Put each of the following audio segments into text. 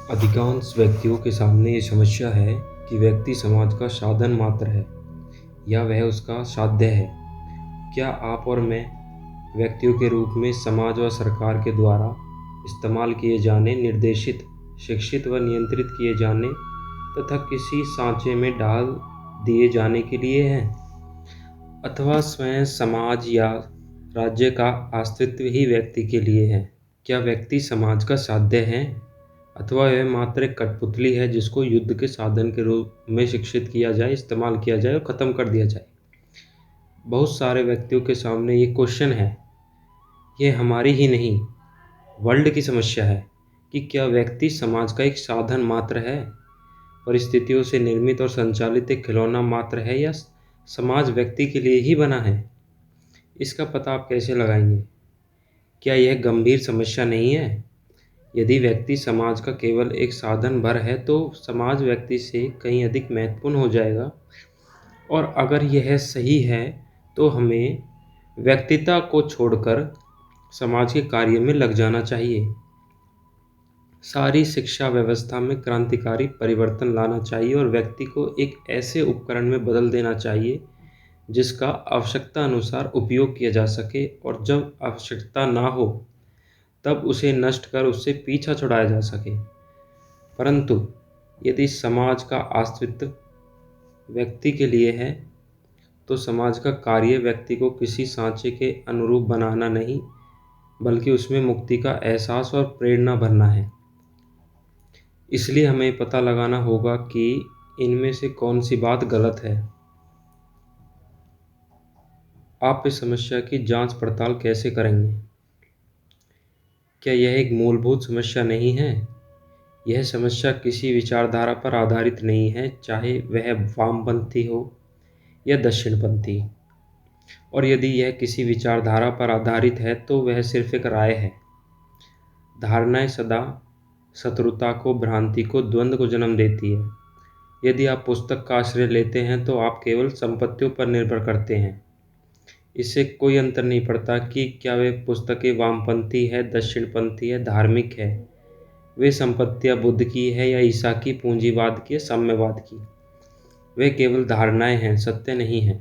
अधिकांश व्यक्तियों के सामने ये समस्या है कि व्यक्ति समाज का साधन मात्र है या वह उसका साध्य है। क्या आप और मैं व्यक्तियों के रूप में समाज व सरकार के द्वारा इस्तेमाल किए जाने, निर्देशित, शिक्षित व नियंत्रित किए जाने तथा किसी सांचे में डाल दिए जाने के लिए हैं? अथवा स्वयं समाज या राज्य का अस्तित्व ही व्यक्ति के लिए है? क्या व्यक्ति समाज का साध्य है अथवा वह मात्र एक कठपुतली है जिसको युद्ध के साधन के रूप में शिक्षित किया जाए, इस्तेमाल किया जाए और ख़त्म कर दिया जाए? बहुत सारे व्यक्तियों के सामने ये क्वेश्चन है। ये हमारी ही नहीं, वर्ल्ड की समस्या है कि क्या व्यक्ति समाज का एक साधन मात्र है, परिस्थितियों से निर्मित और संचालित एक खिलौना मात्र है, या समाज व्यक्ति के लिए ही बना है? इसका पता आप कैसे लगाएंगे? क्या यह गंभीर समस्या नहीं है? यदि व्यक्ति समाज का केवल एक साधन भर है तो समाज व्यक्ति से कहीं अधिक महत्वपूर्ण हो जाएगा। और अगर यह सही है तो हमें व्यक्तिता को छोड़कर समाज के कार्य में लग जाना चाहिए। सारी शिक्षा व्यवस्था में क्रांतिकारी परिवर्तन लाना चाहिए और व्यक्ति को एक ऐसे उपकरण में बदल देना चाहिए जिसका आवश्यकता अनुसार उपयोग किया जा सके, और जब आवश्यकता ना हो तब उसे नष्ट कर उससे पीछा छुड़ाया जा सके। परंतु यदि समाज का अस्तित्व व्यक्ति के लिए है तो समाज का कार्य व्यक्ति को किसी सांचे के अनुरूप बनाना नहीं, बल्कि उसमें मुक्ति का एहसास और प्रेरणा भरना है। इसलिए हमें पता लगाना होगा कि इनमें से कौन सी बात गलत है। आप इस समस्या की जांच पड़ताल कैसे करेंगे? क्या यह एक मूलभूत समस्या नहीं है? यह समस्या किसी विचारधारा पर आधारित नहीं है, चाहे वह वामपंथी हो या दक्षिणपंथी। और यदि यह किसी विचारधारा पर आधारित है तो वह सिर्फ एक राय है। धारणाएं सदा शत्रुता को, भ्रांति को, द्वंद्व को जन्म देती है। यदि आप पुस्तक का आश्रय लेते हैं तो आप केवल संपत्तियों पर निर्भर करते हैं। इससे कोई अंतर नहीं पड़ता कि क्या वे पुस्तकें वामपंथी है, दक्षिणपंथी है, धार्मिक है। वे संपत्तियां बुद्ध की है या ईसा की, पूंजीवाद की, साम्यवाद की। वे केवल धारणाएं हैं, सत्य नहीं हैं।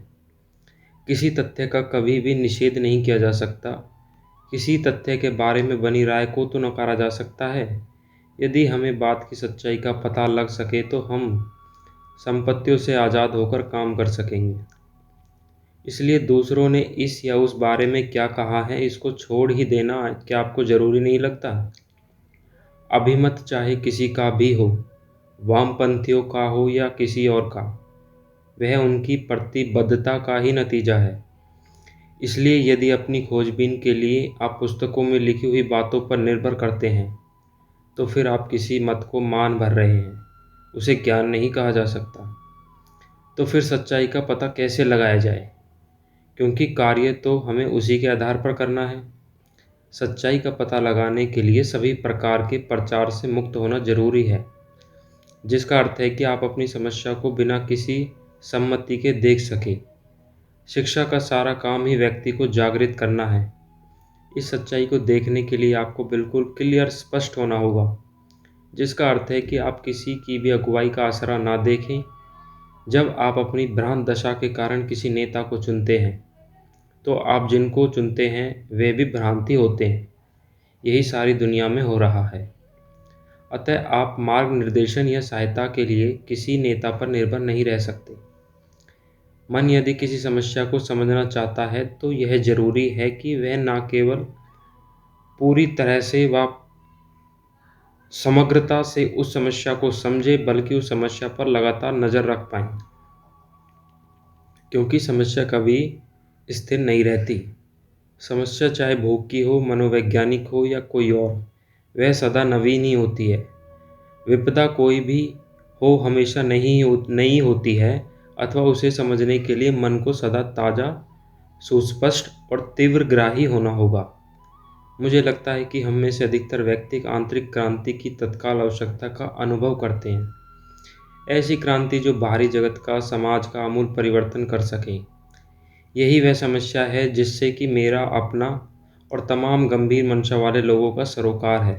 किसी तथ्य का कभी भी निषेध नहीं किया जा सकता। किसी तथ्य के बारे में बनी राय को तो नकारा जा सकता है। यदि हमें बात की सच्चाई का पता लग सके तो हम संपत्तियों से आज़ाद होकर काम कर सकेंगे। इसलिए दूसरों ने इस या उस बारे में क्या कहा है, इसको छोड़ ही देना क्या आपको ज़रूरी नहीं लगता? अभिमत चाहे किसी का भी हो, वामपंथियों का हो या किसी और का, वह उनकी प्रतिबद्धता का ही नतीजा है। इसलिए यदि अपनी खोजबीन के लिए आप पुस्तकों में लिखी हुई बातों पर निर्भर करते हैं तो फिर आप किसी मत को मान भर रहे हैं। उसे ज्ञान नहीं कहा जा सकता। तो फिर सच्चाई का पता कैसे लगाया जाए? क्योंकि कार्य तो हमें उसी के आधार पर करना है। सच्चाई का पता लगाने के लिए सभी प्रकार के प्रचार से मुक्त होना जरूरी है, जिसका अर्थ है कि आप अपनी समस्या को बिना किसी सम्मति के देख सके। शिक्षा का सारा काम ही व्यक्ति को जागृत करना है। इस सच्चाई को देखने के लिए आपको बिल्कुल क्लियर, स्पष्ट होना होगा, जिसका अर्थ है कि आप किसी की भी अगुवाई का आसरा ना देखें। जब आप अपनी भ्रांत दशा के कारण किसी नेता को चुनते हैं तो आप जिनको चुनते हैं वे भी भ्रांति होते हैं। यही सारी दुनिया में हो रहा है। अतः आप मार्ग निर्देशन या सहायता के लिए किसी नेता पर निर्भर नहीं रह सकते। मन यदि किसी समस्या को समझना चाहता है तो यह जरूरी है कि वह न केवल पूरी तरह से व समग्रता से उस समस्या को समझे, बल्कि उस समस्या पर लगातार नज़र रख पाए। क्योंकि समस्या कभी स्थिर नहीं रहती। समस्या चाहे भोग की हो, मनोवैज्ञानिक हो या कोई और, वह सदा नवीन ही होती है। विपदा कोई भी हो हमेशा नहीं होती है, अथवा उसे समझने के लिए मन को सदा ताज़ा, सुस्पष्ट और तीव्रग्राही होना होगा। मुझे लगता है कि हम में से अधिकतर व्यक्ति आंतरिक क्रांति की तत्काल आवश्यकता का अनुभव करते हैं। ऐसी क्रांति जो बाहरी जगत का, समाज का आमूल परिवर्तन कर सके। यही वह समस्या है जिससे कि मेरा अपना और तमाम गंभीर मंशा वाले लोगों का सरोकार है।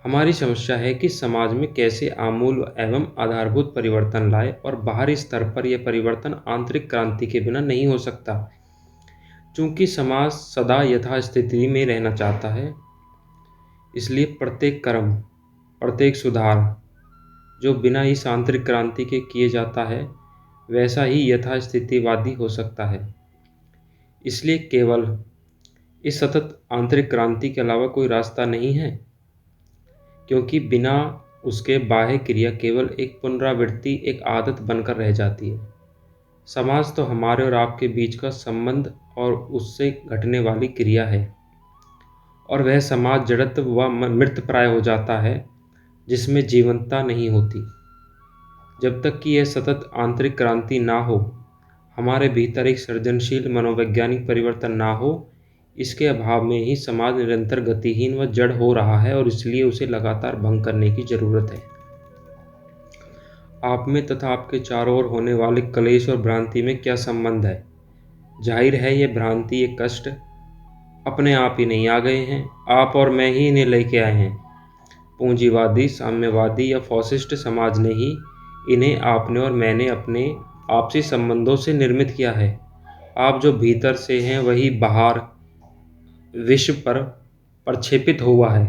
हमारी समस्या है कि समाज में कैसे आमूल एवं आधारभूत परिवर्तन लाए, और बाहरी स्तर पर यह परिवर्तन आंतरिक क्रांति के बिना नहीं हो सकता। चूंकि समाज सदा यथास्थिति में रहना चाहता है, इसलिए प्रत्येक कर्म, प्रत्येक सुधार जो बिना इस आंतरिक क्रांति के किए जाता है, वैसा ही यथास्थितिवादी हो सकता है। इसलिए केवल इस सतत आंतरिक क्रांति के अलावा कोई रास्ता नहीं है, क्योंकि बिना उसके बाह्य क्रिया केवल एक पुनरावृत्ति, एक आदत बनकर रह जाती है। समाज तो हमारे और आपके बीच का संबंध और उससे घटने वाली क्रिया है, और वह समाज जड़त्व व मृतप्राय हो जाता है, जिसमें जीवंतता नहीं होती। जब तक कि यह सतत आंतरिक क्रांति ना हो, हमारे भीतर एक सृजनशील मनोवैज्ञानिक परिवर्तन ना हो, इसके अभाव में ही समाज निरंतर गतिहीन व जड़ हो रहा है, और इसलिए उसे लगातार भंग करने की जरूरत है। आप में तथा आपके चारों ओर होने वाले कलेश और भ्रांति में क्या संबंध है? जाहिर है यह भ्रांति, ये कष्ट अपने आप ही नहीं आ गए हैं, आप और मैं ही इन्हें लेके आए हैं। पूंजीवादी, साम्यवादी या फॉसिस्ट समाज ने ही इन्हें आपने और मैंने अपने आपसी संबंधों से निर्मित किया है। आप जो भीतर से हैं वही बाहर विश्व पर प्रक्षेपित हुआ है।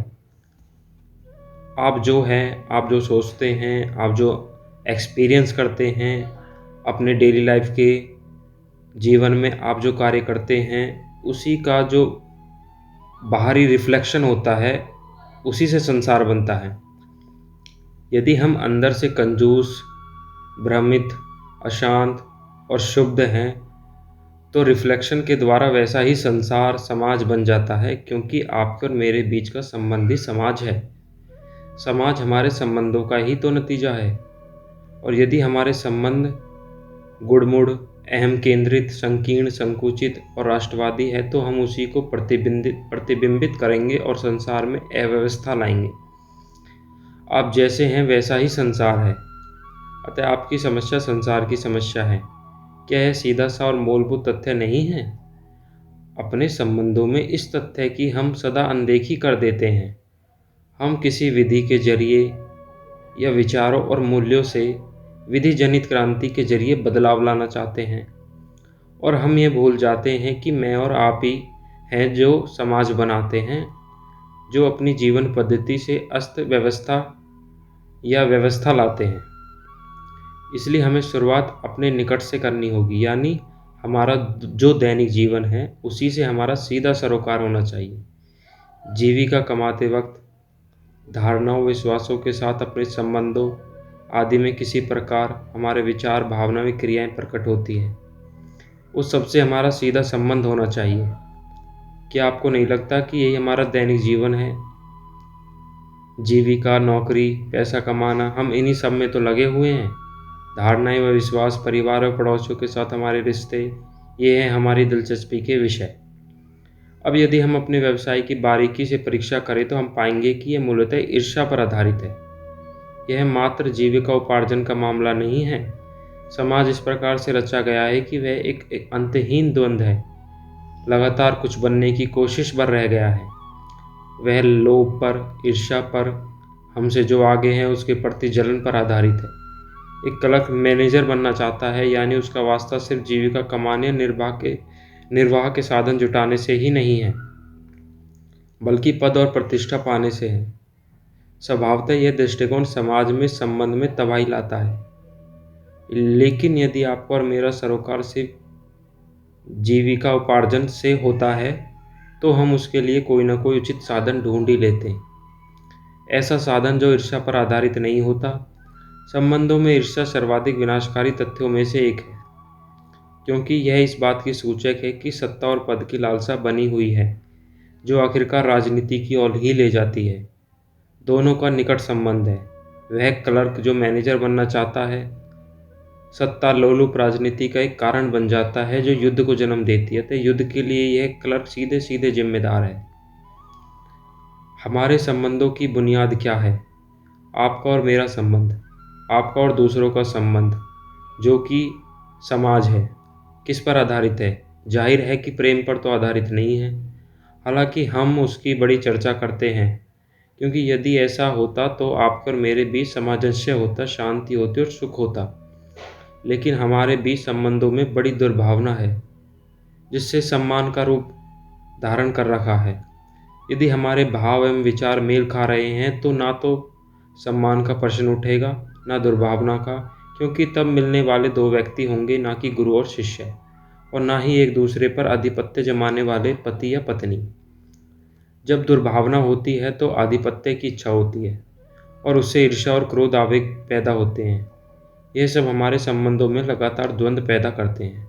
आप जो हैं, आप जो सोचते हैं, आप जो एक्सपीरियंस करते हैं अपने डेली लाइफ के जीवन में, आप जो कार्य करते हैं, उसी का जो बाहरी रिफ्लेक्शन होता है, उसी से संसार बनता है। यदि हम अंदर से कंजूस, भ्रमित, अशांत और शुद्ध हैं, तो रिफ्लेक्शन के द्वारा वैसा ही संसार, समाज बन जाता है, क्योंकि आपके और मेरे बीच का संबंध ही समाज है। समाज हमारे संबंधों का ही तो नतीजा है, और यदि हमारे संबंध गुड़मुड़, अहम केंद्रित, संकीर्ण, संकुचित और राष्ट्रवादी है, तो हम उसी को प्रतिबिंबित करेंगे और संसार में अव्यवस्था लाएंगे। आप जैसे हैं वैसा ही संसार है, अतः आपकी समस्या संसार की समस्या है। क्या यह सीधा सा और मूलभूत तथ्य नहीं है? अपने संबंधों में इस तथ्य की हम सदा अनदेखी कर देते हैं। हम किसी विधि के जरिए या विचारों और मूल्यों से विधि जनित क्रांति के जरिए बदलाव लाना चाहते हैं, और हम ये भूल जाते हैं कि मैं और आप ही हैं जो समाज बनाते हैं, जो अपनी जीवन पद्धति से अस्त व्यवस्था या व्यवस्था लाते हैं। इसलिए हमें शुरुआत अपने निकट से करनी होगी, यानी हमारा जो दैनिक जीवन है उसी से हमारा सीधा सरोकार होना चाहिए। जीविका कमाते वक्त धारणाओं, विश्वासों के साथ अपने संबंधों आदि में किसी प्रकार हमारे विचार, भावनाएं, क्रियाएं प्रकट होती हैं, उस सबसे हमारा सीधा संबंध होना चाहिए। क्या आपको नहीं लगता कि यही हमारा दैनिक जीवन है? जीविका, नौकरी, पैसा कमाना, हम इन्हीं सब में तो लगे हुए हैं। धारणाएं व विश्वास, परिवार और पड़ोसियों के साथ हमारे रिश्ते, ये हैं हमारी दिलचस्पी के विषय। अब यदि हम अपने व्यवसाय की बारीकी से परीक्षा करें तो हम पाएंगे कि यह मूलतः ईर्ष्या पर आधारित है। यह मात्र जीविका उपार्जन का मामला नहीं है। समाज इस प्रकार से रचा गया है कि वह एक अंतहीन द्वंद्व है, लगातार कुछ बनने की कोशिश पर रह गया है। वह लोभ पर, ईर्ष्या पर, हमसे जो आगे हैं उसके प्रति जलन पर आधारित है। एक क्लर्क मैनेजर बनना चाहता है, यानी उसका वास्ता सिर्फ जीविका कमाने, निर्वाह के साधन जुटाने से ही नहीं है, बल्कि पद और प्रतिष्ठा पाने से है। स्वभावतः यह दृष्टिकोण समाज में संबंध में तबाही लाता है। लेकिन यदि आपका और मेरा सरोकार सिर्फ जीविका उपार्जन से होता है, तो हम उसके लिए कोई ना कोई उचित साधन ढूंढ ही लेते हैं। ऐसा साधन जो ईर्ष्या पर आधारित नहीं होता। संबंधों में ईर्ष्या सर्वाधिक विनाशकारी तथ्यों में से एक है, क्योंकि यह इस बात की सूचक है कि सत्ता और पद की लालसा बनी हुई है, जो आखिरकार राजनीति की ओर ही ले जाती है। दोनों का निकट संबंध है। वह क्लर्क जो मैनेजर बनना चाहता है, सत्ता लोलुप राजनीति का एक कारण बन जाता है, जो युद्ध को जन्म देती है। तो युद्ध के लिए यह क्लर्क सीधे सीधे जिम्मेदार है। हमारे संबंधों की बुनियाद क्या है? आपका और मेरा संबंध, आपका और दूसरों का संबंध, जो कि समाज है, किस पर आधारित है? जाहिर है कि प्रेम पर तो आधारित नहीं है। हालांकि हम उसकी बड़ी चर्चा करते हैं क्योंकि यदि ऐसा होता तो आपका और मेरे बीच सामंजस्य होता, शांति होती और सुख होता। लेकिन हमारे बीच संबंधों में बड़ी दुर्भावना है, जिससे सम्मान का रूप धारण कर रखा है। यदि हमारे भाव एवं विचार मेल खा रहे हैं तो ना तो सम्मान का प्रश्न उठेगा, ना दुर्भावना का, क्योंकि तब मिलने वाले दो व्यक्ति होंगे, ना कि गुरु और शिष्य, और ना ही एक दूसरे पर आधिपत्य जमाने वाले पति या पत्नी। जब दुर्भावना होती है तो आधिपत्य की इच्छा होती है और उससे ईर्ष्या और क्रोध आवेग पैदा होते हैं। यह सब हमारे संबंधों में लगातार द्वंद्व पैदा करते हैं,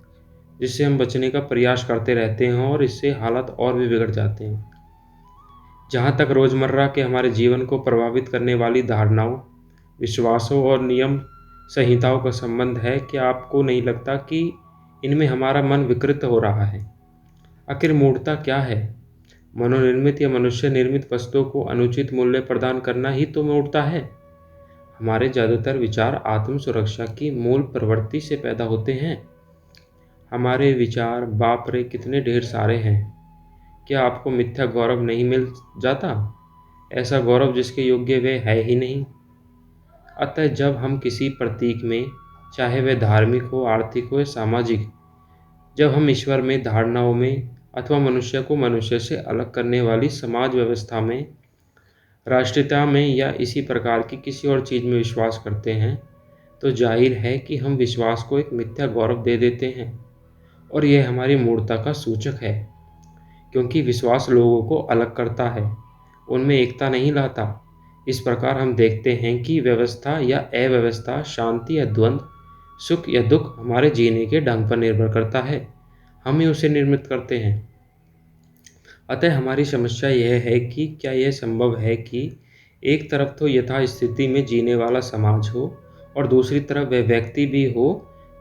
जिससे हम बचने का प्रयास करते रहते हैं और इससे हालात और भी बिगड़ जाते हैं। जहाँ तक रोज़मर्रा के हमारे जीवन को प्रभावित करने वाली धारणाओं, विश्वासों और नियम संहिताओं का संबंध है, क्या आपको नहीं लगता कि इनमें हमारा मन विकृत हो रहा है? आखिर मूढ़ता क्या है? मनोनिर्मित या मनुष्य निर्मित वस्तुओं को अनुचित मूल्य प्रदान करना ही तो मूढ़ता है। हमारे ज़्यादातर विचार आत्म सुरक्षा की मूल प्रवृत्ति से पैदा होते हैं। हमारे विचार बाप रे कितने ढेर सारे हैं। क्या आपको मिथ्या गौरव नहीं मिल जाता? ऐसा गौरव जिसके योग्य वे है ही नहीं। अतः जब हम किसी प्रतीक में, चाहे वह धार्मिक हो, आर्थिक हो या सामाजिक, जब हम ईश्वर में, धारणाओं में अथवा मनुष्य को मनुष्य से अलग करने वाली समाज व्यवस्था में, राष्ट्रीयता में या इसी प्रकार की किसी और चीज़ में विश्वास करते हैं, तो जाहिर है कि हम विश्वास को एक मिथ्या गौरव दे देते हैं, और यह हमारी मूढ़ता का सूचक है। क्योंकि विश्वास लोगों को अलग करता है, उनमें एकता नहीं लाता। इस प्रकार हम देखते हैं कि व्यवस्था या अव्यवस्था, शांति या द्वंद्व, सुख या दुख हमारे जीने के ढंग पर निर्भर करता है। हम ही उसे निर्मित करते हैं। अतः हमारी समस्या यह है कि क्या यह संभव है कि एक तरफ तो यथास्थिति में जीने वाला समाज हो और दूसरी तरफ वह व्यक्ति भी हो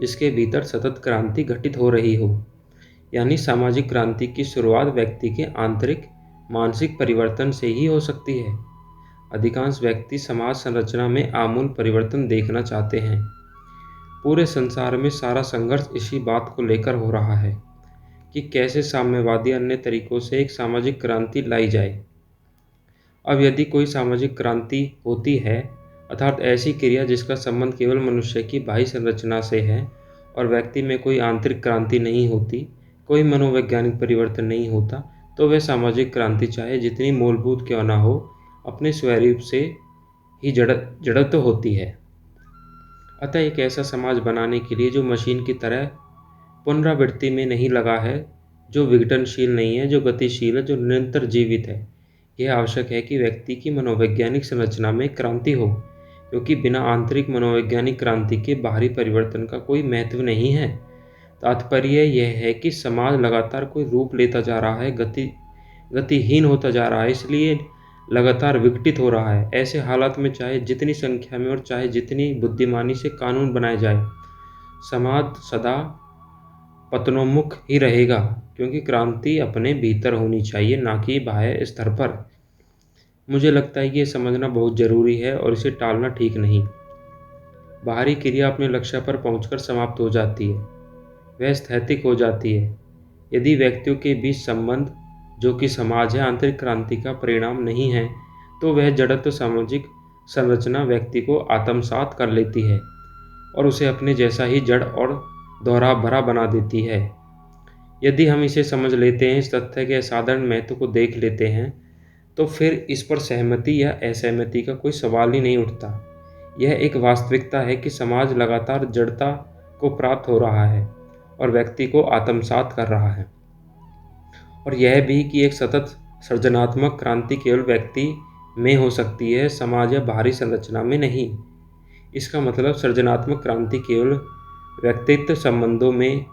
जिसके भीतर सतत क्रांति घटित हो रही हो। यानी सामाजिक क्रांति की शुरुआत व्यक्ति के आंतरिक मानसिक परिवर्तन से ही हो सकती है। अधिकांश व्यक्ति समाज संरचना में आमूल परिवर्तन देखना चाहते हैं। पूरे संसार में सारा संघर्ष इसी बात को लेकर हो रहा है कि कैसे साम्यवादी अन्य तरीकों से एक सामाजिक क्रांति लाई जाए। अब यदि कोई सामाजिक क्रांति होती है, अर्थात ऐसी क्रिया जिसका संबंध केवल मनुष्य की बाह्य संरचना से है और व्यक्ति में कोई आंतरिक क्रांति नहीं होती, कोई मनोवैज्ञानिक परिवर्तन नहीं होता, तो वह सामाजिक क्रांति चाहे जितनी मूलभूत क्यों न हो, अपने स्वरूप से ही जड़त्व होती है। अतः एक ऐसा समाज बनाने के लिए जो मशीन की तरह पुनरावृत्ति में नहीं लगा है, जो विघटनशील नहीं है, जो गतिशील है, जो निरंतर जीवित है, यह आवश्यक है कि व्यक्ति की मनोवैज्ञानिक संरचना में क्रांति हो, क्योंकि बिना आंतरिक मनोवैज्ञानिक क्रांति के बाहरी परिवर्तन का कोई महत्व नहीं है। तात्पर्य यह है कि समाज लगातार कोई रूप लेता जा रहा है, गतिहीन होता जा रहा है, इसलिए लगातार विघटित हो रहा है। ऐसे हालात में चाहे जितनी संख्या में और चाहे जितनी बुद्धिमानी से कानून बनाए जाए, समाज सदा पतनोन्मुख ही रहेगा, क्योंकि क्रांति अपने भीतर होनी चाहिए, ना कि बाह्य स्तर पर। मुझे लगता है कि ये समझना बहुत ज़रूरी है और इसे टालना ठीक नहीं। बाहरी क्रिया अपने लक्ष्य पर पहुंचकर समाप्त हो जाती है, वह स्थैतिक हो जाती है। यदि व्यक्तियों के बीच संबंध, जो कि समाज है, आंतरिक क्रांति का परिणाम नहीं है, तो वह जड़त्व सामाजिक संरचना व्यक्ति को आत्मसात कर लेती है और उसे अपने जैसा ही जड़ और दोहरा भरा बना देती है। यदि हम इसे समझ लेते हैं, इस तथ्य के असाधारण महत्व को देख लेते हैं, तो फिर इस पर सहमति या असहमति का कोई सवाल ही नहीं उठता। यह एक वास्तविकता है कि समाज लगातार जड़ता को प्राप्त हो रहा है और व्यक्ति को आत्मसात कर रहा है, और यह भी कि एक सतत सृजनात्मक क्रांति केवल व्यक्ति में हो सकती है, समाज या बाहरी संरचना में नहीं। इसका मतलब सृजनात्मक क्रांति केवल व्यक्तित्व संबंधों में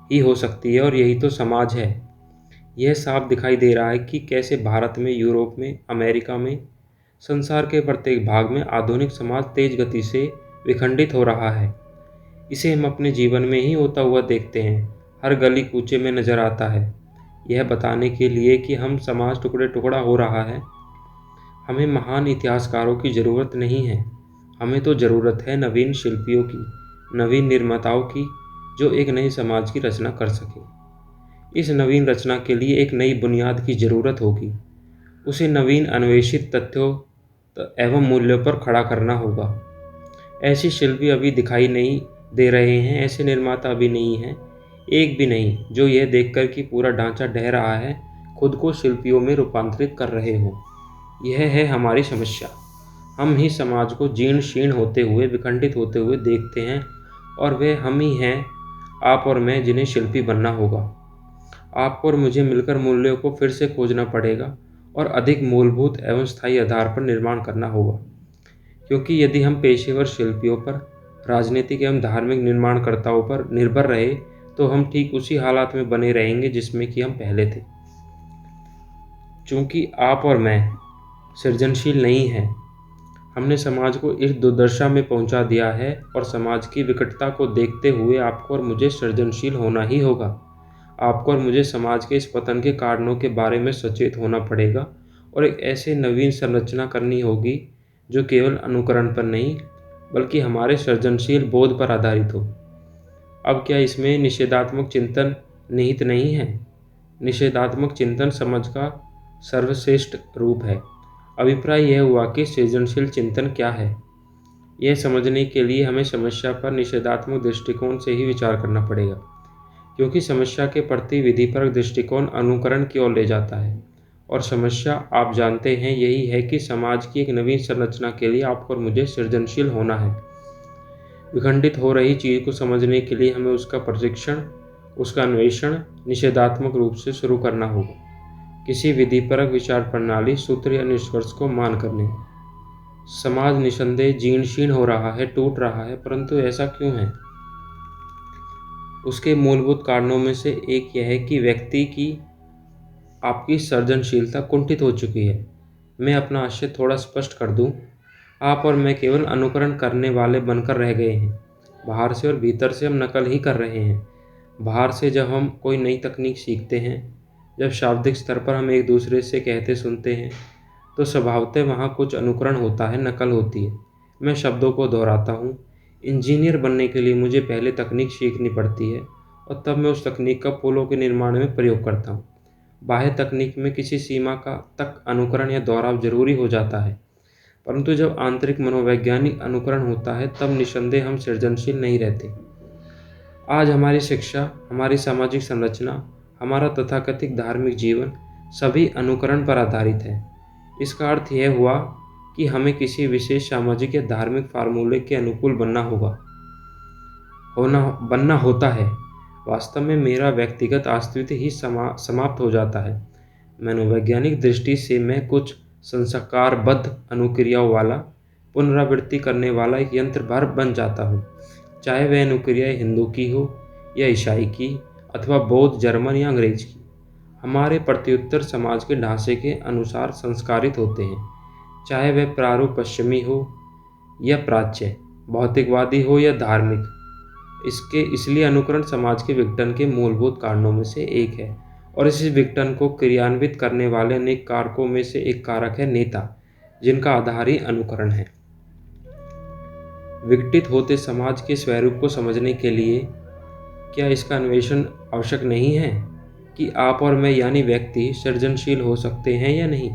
ही हो सकती है, और यही तो समाज है। यह साफ दिखाई दे रहा है कि कैसे भारत में, यूरोप में, अमेरिका में, संसार के प्रत्येक भाग में आधुनिक समाज तेज गति से विखंडित हो रहा है। इसे हम अपने जीवन में ही होता हुआ देखते हैं, हर गली कूचे में नजर आता है। यह बताने के लिए कि हम समाज टुकड़े टुकड़ा हो रहा है, हमें महान इतिहासकारों की ज़रूरत नहीं है। हमें तो ज़रूरत है नवीन शिल्पियों की, नवीन निर्माताओं की, जो एक नए समाज की रचना कर सके। इस नवीन रचना के लिए एक नई बुनियाद की ज़रूरत होगी। उसे नवीन अन्वेषित तथ्यों एवं मूल्यों पर खड़ा करना होगा। ऐसे शिल्पी अभी दिखाई नहीं दे रहे हैं, ऐसे निर्माता अभी नहीं हैं, एक भी नहीं, जो यह देखकर कि पूरा ढांचा ढह रहा है, खुद को शिल्पियों में रूपांतरित कर रहे हो। यह है हमारी समस्या। हम ही समाज को जीर्ण शीर्ण होते हुए, विखंडित होते हुए देखते हैं, और वे हम ही हैं, आप और मैं, जिन्हें शिल्पी बनना होगा। आपको और मुझे मिलकर मूल्यों को फिर से खोजना पड़ेगा और अधिक मूलभूत एवं स्थायी आधार पर निर्माण करना होगा। क्योंकि यदि हम पेशेवर शिल्पियों पर, राजनीतिक एवं धार्मिक निर्माणकर्ताओं पर निर्भर रहे, तो हम ठीक उसी हालात में बने रहेंगे जिसमें कि हम पहले थे। चूंकि आप और मैं सृजनशील नहीं हैं, हमने समाज को इस दुर्दशा में पहुंचा दिया है, और समाज की विकटता को देखते हुए आपको और मुझे सृजनशील होना ही होगा। आपको और मुझे समाज के इस पतन के कारणों के बारे में सचेत होना पड़ेगा और एक ऐसे नवीन संरचना करनी होगी जो केवल अनुकरण पर नहीं, बल्कि हमारे सृजनशील बोध पर आधारित हो। अब क्या इसमें निषेधात्मक चिंतन निहित नहीं है? निषेधात्मक चिंतन समझ का सर्वश्रेष्ठ रूप है। अभिप्राय यह हुआ कि सृजनशील चिंतन क्या है। यह समझने के लिए हमें समस्या पर निषेधात्मक दृष्टिकोण से ही विचार करना पड़ेगा, क्योंकि समस्या के प्रति विधिपरक दृष्टिकोण अनुकरण की ओर ले जाता है। और समस्या, आप जानते हैं, यही है कि समाज की एक नवीन संरचना के लिए आपको और मुझे सृजनशील होना है। विखंडित हो रही चीज़ को समझने के लिए हमें उसका प्रशिक्षण, उसका अन्वेषण निषेधात्मक रूप से शुरू करना होगा, किसी विधिपरक विचार प्रणाली, सूत्र या निष्कर्ष को मान कर नहीं। समाज निसंदेह जीर्ण शीर्ण हो रहा है, टूट रहा है, परंतु ऐसा क्यों है? उसके मूलभूत कारणों में से एक यह है कि व्यक्ति की, आपकी सृजनशीलता कुंठित हो चुकी है। मैं अपना आशय थोड़ा स्पष्ट कर दूं, आप और मैं केवल अनुकरण करने वाले बनकर रह गए हैं। बाहर से और भीतर से हम नकल ही कर रहे हैं। बाहर से जब हम कोई नई तकनीक सीखते हैं, जब शाब्दिक स्तर पर हम एक दूसरे से कहते सुनते हैं, तो स्वभावतः वहाँ कुछ अनुकरण होता है, नकल होती है। मैं शब्दों को दोहराता हूँ। इंजीनियर बनने के लिए मुझे पहले तकनीक सीखनी पड़ती है, और तब मैं उस तकनीक का पुलों के निर्माण में प्रयोग करता हूँ। बाह्य तकनीक में किसी सीमा का तक अनुकरण या दोहराव जरूरी हो जाता है, परंतु जब आंतरिक मनोवैज्ञानिक अनुकरण होता है, तब निसंदेह हम सृजनशील नहीं रहते। आज हमारी शिक्षा, हमारी सामाजिक संरचना, हमारा तथाकथित धार्मिक जीवन सभी अनुकरण पर आधारित है। इसका अर्थ यह हुआ कि हमें किसी विशेष सामाजिक या धार्मिक फार्मूले के अनुकूल बनना होता है। वास्तव में मेरा व्यक्तिगत अस्तित्व ही समाप्त हो जाता है। मनोवैज्ञानिक दृष्टि से मैं कुछ संस्कारबद्ध अनुक्रियाओं वाला, पुनरावृत्ति करने वाला एक यंत्र भर बन जाता हूँ। चाहे वह अनुक्रिया हिंदू की हो या ईसाई की, अथवा बौद्ध, जर्मन या अंग्रेज की। हमारे प्रत्युत्तर समाज के ढांचे के अनुसार संस्कारित होते हैं, चाहे वह प्रारूप पश्चिमी हो या प्राच्य, भौतिकवादी हो या धार्मिक। इसलिए अनुकरण समाज के विघटन के मूलभूत कारणों में से एक है, और इस विघटन को क्रियान्वित करने वाले अनेक कारकों में से एक कारक है नेता, जिनका आधार ही अनुकरण है। विघटित होते समाज के स्वरूप को समझने के लिए क्या इसका अन्वेषण आवश्यक नहीं है कि आप और मैं, यानी व्यक्ति, सृजनशील हो सकते हैं या नहीं?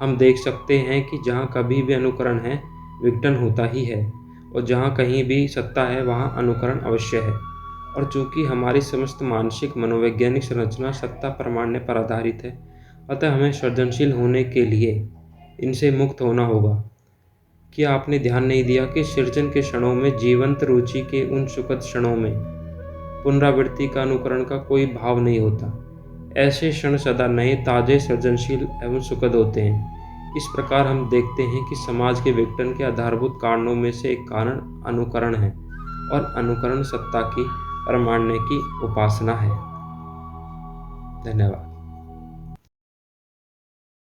हम देख सकते हैं कि जहाँ कभी भी अनुकरण है, विघटन होता ही है, और जहाँ कहीं भी सत्ता है, वहाँ अनुकरण अवश्य है। और चूंकि हमारी समस्त मानसिक मनोवैज्ञानिक संरचना सत्ता प्रमाण्य पर आधारित है, अतः हमें सृजनशील होने के लिए इनसे मुक्त होना होगा। क्या आपने ध्यान नहीं दिया कि सृजन के क्षणों में, जीवंत रुचि के उन सुखद क्षणों में, पुनरावृत्ति का, अनुकरण का कोई भाव नहीं होता? ऐसे क्षण सदा नए, ताजे, सृजनशील एवं सुखद होते हैं। इस प्रकार हम देखते हैं कि समाज के विघटन के आधारभूत कारणों में से एक कारण अनुकरण है, और अनुकरण सत्ता की, प्रामाण्य की उपासना है। धन्यवाद।